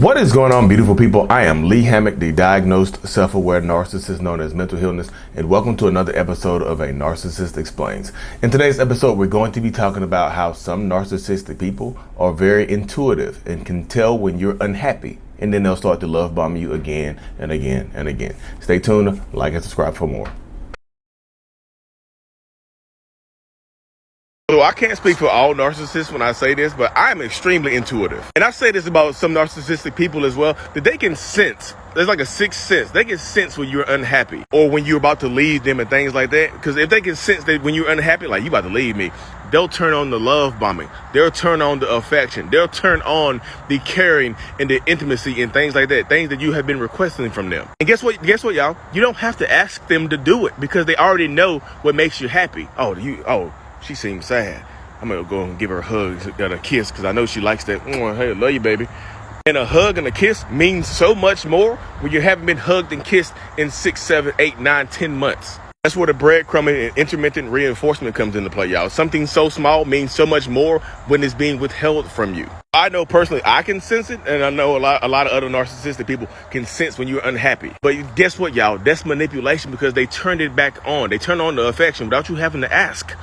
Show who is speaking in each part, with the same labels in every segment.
Speaker 1: What is going on, beautiful people? I am Lee Hammock, the diagnosed self-aware narcissist known as mental illness, and welcome to another episode of A Narcissist Explains. In today's episode, we're going to be talking about how some narcissistic people are very intuitive and can tell when you're unhappy, and then they'll start to love bomb you again and again and again. Stay tuned, like and subscribe for more. So I can't speak for all narcissists when I say this, but I'm extremely intuitive. And I say this about some narcissistic people as well, that they can sense. There's like a sixth sense. They can sense when you're unhappy or when you're about to leave them and things like that. Because if they can sense that when you're unhappy, like you about to leave me, they'll turn on the love bombing. They'll turn on the affection. They'll turn on the caring and the intimacy and things like that. Things that you have been requesting from them. And guess what, y'all? You don't have to ask them to do it because they already know what makes you happy. She seems sad. I'm going to go and give her a hug and a kiss because I know she likes that. Hey, I love you, baby. And a hug and a kiss means so much more when you haven't been hugged and kissed in 6, 7, 8, 9, 10 months. That's where the breadcrumbing and intermittent reinforcement comes into play, y'all. Something so small means so much more when it's being withheld from you. I know personally I can sense it, and I know a lot of other narcissistic people can sense when you're unhappy. But guess what, y'all? That's manipulation because they turned it back on. They turn on the affection without you having to ask.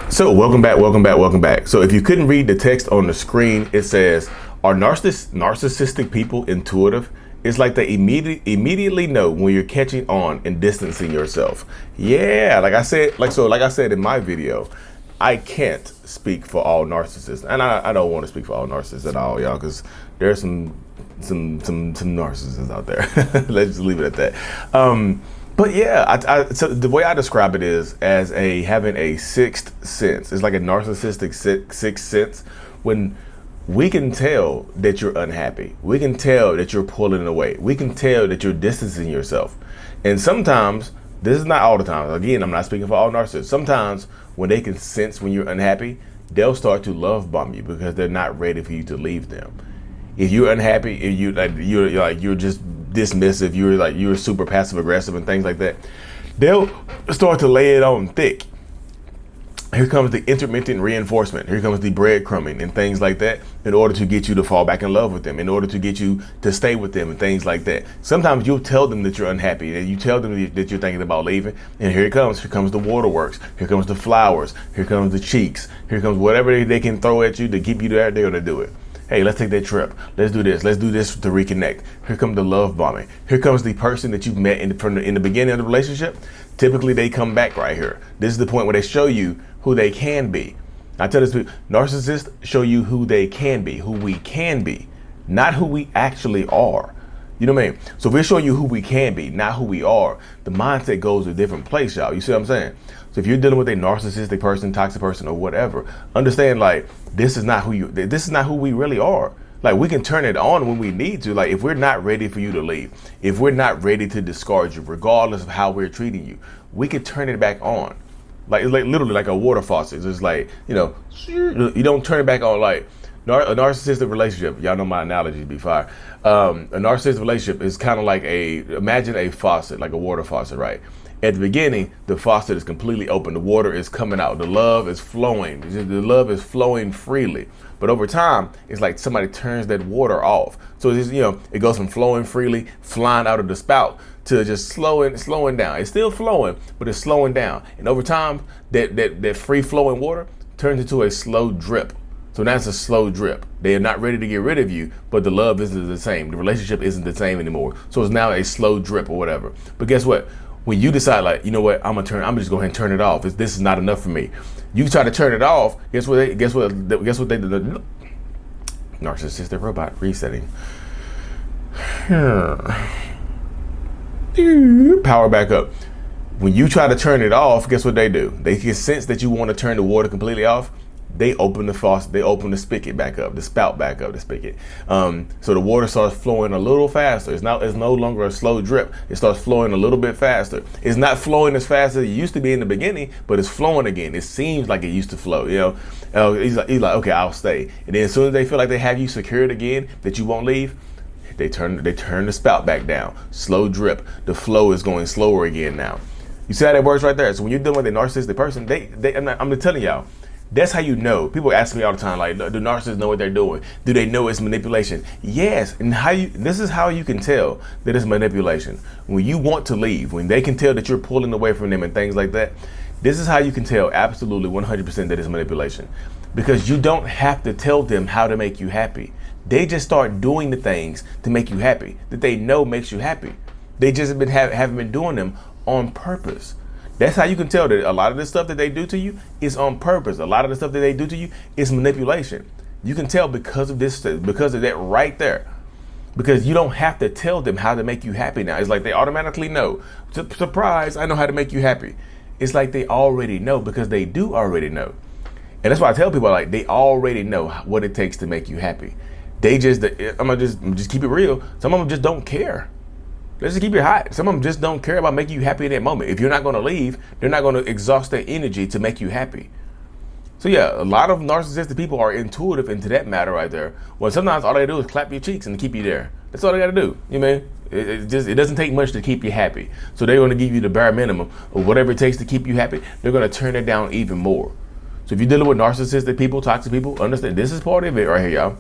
Speaker 1: So welcome back. So if you couldn't read the text on the screen, it says, are narcissistic people intuitive? It's like they immediately know when you're catching on and distancing yourself. Yeah, like I said in my video, I can't speak for all narcissists. And I don't want to speak for all narcissists at all, y'all, because there's some narcissists out there. Let's just leave it at that. But yeah, so the way I describe it is as having a sixth sense. It's like a narcissistic sixth sense when we can tell that you're unhappy. We can tell that you're pulling away. We can tell that you're distancing yourself. And sometimes, this is not all the time. Again, I'm not speaking for all narcissists. Sometimes when they can sense when you're unhappy, they'll start to love bomb you because they're not ready for you to leave them. If you're unhappy, if you're just dismissive, you're super passive aggressive and things like that, they'll start to lay it on thick. Here comes the intermittent reinforcement. Here comes the breadcrumbing and things like that in order to get you to fall back in love with them, in order to get you to stay with them and things like that. Sometimes you'll tell them that you're unhappy and you tell them that you're thinking about leaving, and here it comes. Here comes the waterworks. Here comes the flowers. Here comes the cheeks. Here comes whatever they can throw at you to keep you there. They're going to do it. Hey, let's take that trip. Let's do this. Let's do this to reconnect. Here comes the love bombing. Here comes the person that you've met in the beginning of the relationship. Typically, they come back right here. This is the point where they show you who they can be. I tell this people, narcissists show you who they can be, who we can be, not who we actually are. You know what I mean? So if we're showing you who we can be, not who we are, the mindset goes to a different place, y'all. You see what I'm saying? So if you're dealing with a narcissistic person, toxic person, or whatever, understand like this is not who we really are. Like we can turn it on when we need to. Like if we're not ready for you to leave, if we're not ready to discard you, regardless of how we're treating you, we can turn it back on. Like it's like literally like a water faucet. It's just like, you don't turn it back on like a narcissistic relationship. Y'all know my analogy be fire. A narcissistic relationship is kind of like imagine a faucet, like a water faucet, right? At the beginning, the faucet is completely open. The water is coming out. The love is flowing. The love is flowing freely. But over time, it's like somebody turns that water off. So it's it goes from flowing freely, flying out of the spout, to just slowing down. It's still flowing, but it's slowing down. And over time, that free flowing water turns into a slow drip. So now it's a slow drip. They are not ready to get rid of you, but the love isn't the same. The relationship isn't the same anymore. So it's now a slow drip or whatever. But guess what? When you decide like, you know what, I'm just go ahead and turn it off. This is not enough for me. You try to turn it off. Guess what they did? Narcissistic robot resetting. Power back up. When you try to turn it off, guess what they do? They can sense that you want to turn the water completely off. They open the faucet, they open the spigot back up, the spout back up, the spigot. So the water starts flowing a little faster. It's no longer a slow drip. It starts flowing a little bit faster. It's not flowing as fast as it used to be in the beginning, but it's flowing again. It seems like it used to flow, He's like, okay, I'll stay. And then as soon as they feel like they have you secured again, that you won't leave, they turn the spout back down. Slow drip. The flow is going slower again now. You see how that works right there? So when you're dealing with a narcissistic person, I'm telling y'all, That's how you know. People ask me all the time, like, do narcissists know what they're doing? Do they know it's manipulation? Yes. And this is how you can tell that it's manipulation. When you want to leave, when they can tell that you're pulling away from them and things like that, this is how you can tell absolutely 100% that it's manipulation. Because you don't have to tell them how to make you happy. They just start doing the things to make you happy that they know makes you happy. They just haven't been doing them on purpose. That's how you can tell that a lot of the stuff that they do to you is on purpose. A lot of the stuff that they do to you is manipulation. You can tell because of that right there. Because you don't have to tell them how to make you happy now. It's like they automatically know. Surprise, I know how to make you happy. It's like they already know because they do already know. And that's why I tell people, like, they already know what it takes to make you happy. I'm gonna just keep it real. Some of them just don't care. Let's just keep it hot. Some of them just don't care about making you happy in that moment. If you're not going to leave, they're not going to exhaust their energy to make you happy. So yeah, a lot of narcissistic people are intuitive into that matter right there. Well, sometimes all they do is clap your cheeks and keep you there. That's all they got to do. You know what I mean? It doesn't take much to keep you happy. So they're going to give you the bare minimum of whatever it takes to keep you happy. They're going to turn it down even more. So if you're dealing with narcissistic people, toxic people, understand this is part of it right here, y'all.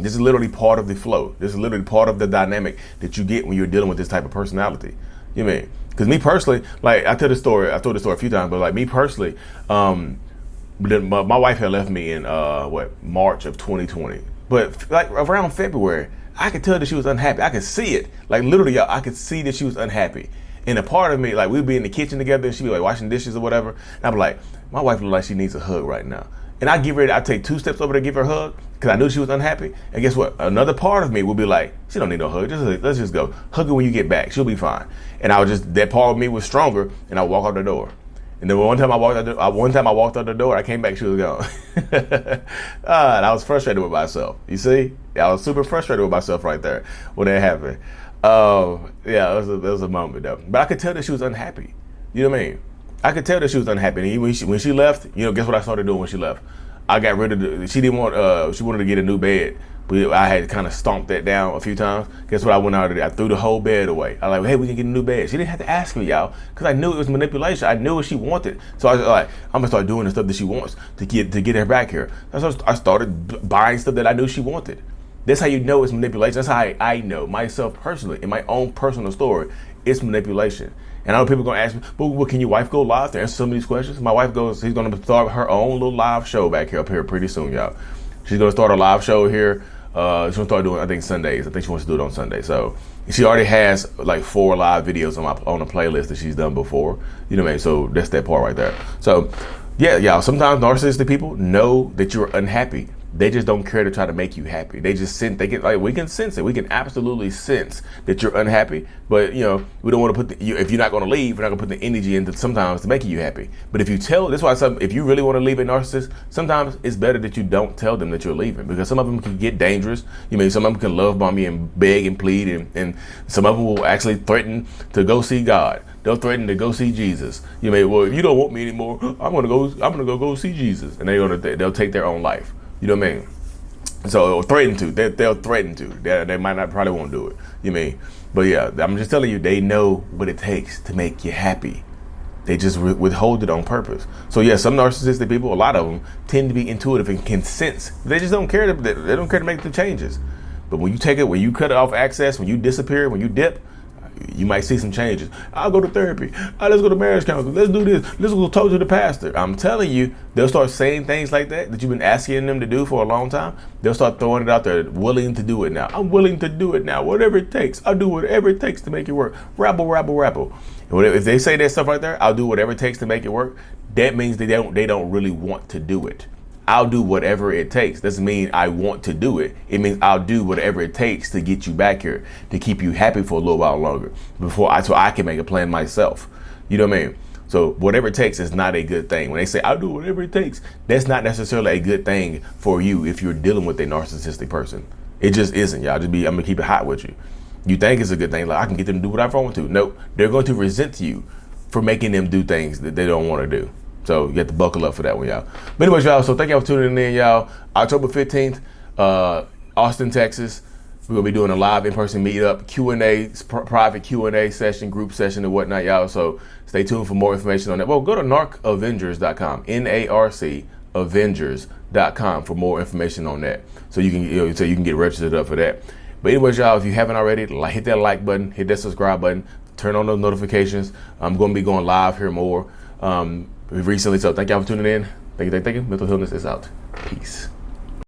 Speaker 1: This is literally part of the flow. This is literally part of the dynamic that you get when you're dealing with this type of personality. You know what I mean? Because me personally, like I've told the story a few times, but like me personally, my wife had left me in March of 2020. But like around February, I could tell that she was unhappy. I could see it. Like literally, y'all, I could see that she was unhappy. And a part of me, like we'd be in the kitchen together and she'd be like washing dishes or whatever. And I'd be like, my wife looks like she needs a hug right now. And I'd take 2 steps over to give her a hug because I knew she was unhappy. And guess what? Another part of me would be like, she don't need no hug. Let's just go. Hug her when you get back. She'll be fine. And that part of me was stronger and I walk out the door. And then one time I walked out the door, I came back, she was gone. And I was frustrated with myself. You see? I was super frustrated with myself right there when that happened. Yeah, it was a moment though. But I could tell that she was unhappy. You know what I mean? I could tell that she was unhappy. And when she left, guess what I started doing when she left? I got rid of she wanted to get a new bed. But I had kind of stomped that down a few times. Guess what I went out of there? I threw the whole bed away. I was like, hey, we can get a new bed. She didn't have to ask me, y'all, because I knew it was manipulation. I knew what she wanted. So I was like, I'm gonna start doing the stuff that she wants to get her back here. So I started buying stuff that I knew she wanted. That's how you know it's manipulation. That's how I know myself personally, in my own personal story, it's manipulation. And I know people are going to ask me, but can your wife go live to answer some of these questions? My wife she's going to start her own little live show back here up here pretty soon, y'all. She's going to start a live show here. She's going to start doing, I think, Sundays. I think she wants to do it on Sunday. So she already has like 4 live videos on a playlist that she's done before. You know what I mean? So that's that part right there. So yeah, y'all, sometimes narcissistic people know that you're unhappy. They just don't care to try to make you happy. They just we can sense it. We can absolutely sense that you're unhappy, but we don't want to put if you're not going to leave, we're not going to put the energy into sometimes to make you happy. But if you that's why if you really want to leave a narcissist, sometimes it's better that you don't tell them that you're leaving, because some of them can get dangerous. Some of them can love bomb you and beg and plead, and some of them will actually threaten to go see God. They'll threaten to go see Jesus. Well, if you don't want me anymore, I'm gonna go see Jesus, and they'll take their own life. You know what I mean? So threaten to. They'll threaten to. They might not, probably won't do it. You know what I mean? But yeah, I'm just telling you, they know what it takes to make you happy. They just withhold it on purpose. So yeah, some narcissistic people, a lot of them, tend to be intuitive and can sense. They just don't care. They don't care to make the changes. But when you cut off access, when you disappear, when you dip, you might see some changes. I'll go to therapy. Let's go to marriage counseling. Let's do this. Let's go talk to the pastor. I'm telling you, they'll start saying things like that you've been asking them to do for a long time. They'll start throwing it out there, willing to do it now. I'm willing to do it now. Whatever it takes. I'll do whatever it takes to make it work. Rabble, rabble, rabble. And if they say that stuff right there, I'll do whatever it takes to make it work. That means they don't really want to do it. I'll do whatever it takes. Doesn't mean I want to do it. It means I'll do whatever it takes to get you back here, to keep you happy for a little while longer so I can make a plan myself. You know what I mean? So whatever it takes is not a good thing. When they say I'll do whatever it takes, that's not necessarily a good thing for you if you're dealing with a narcissistic person. It just isn't, y'all. I'm gonna keep it hot with you. You think it's a good thing, like I can get them to do whatever I want to. Nope, they're going to resent you for making them do things that they don't want to do. So you have to buckle up for that one, y'all. But anyways, y'all, so thank y'all for tuning in, y'all. October 15th, Austin, Texas. We're going to be doing a live in-person meetup, Q&A, private Q&A session, group session and whatnot, y'all. So stay tuned for more information on that. Well, go to narcavengers.com, NARC mentalavengers.com for more information on that. So you can get registered up for that. But anyways, y'all, if you haven't already, hit that like button, hit that subscribe button, turn on those notifications. I'm going to be going live here more recently. So thank y'all for tuning in. Thank you. Mental Healness is out. Peace.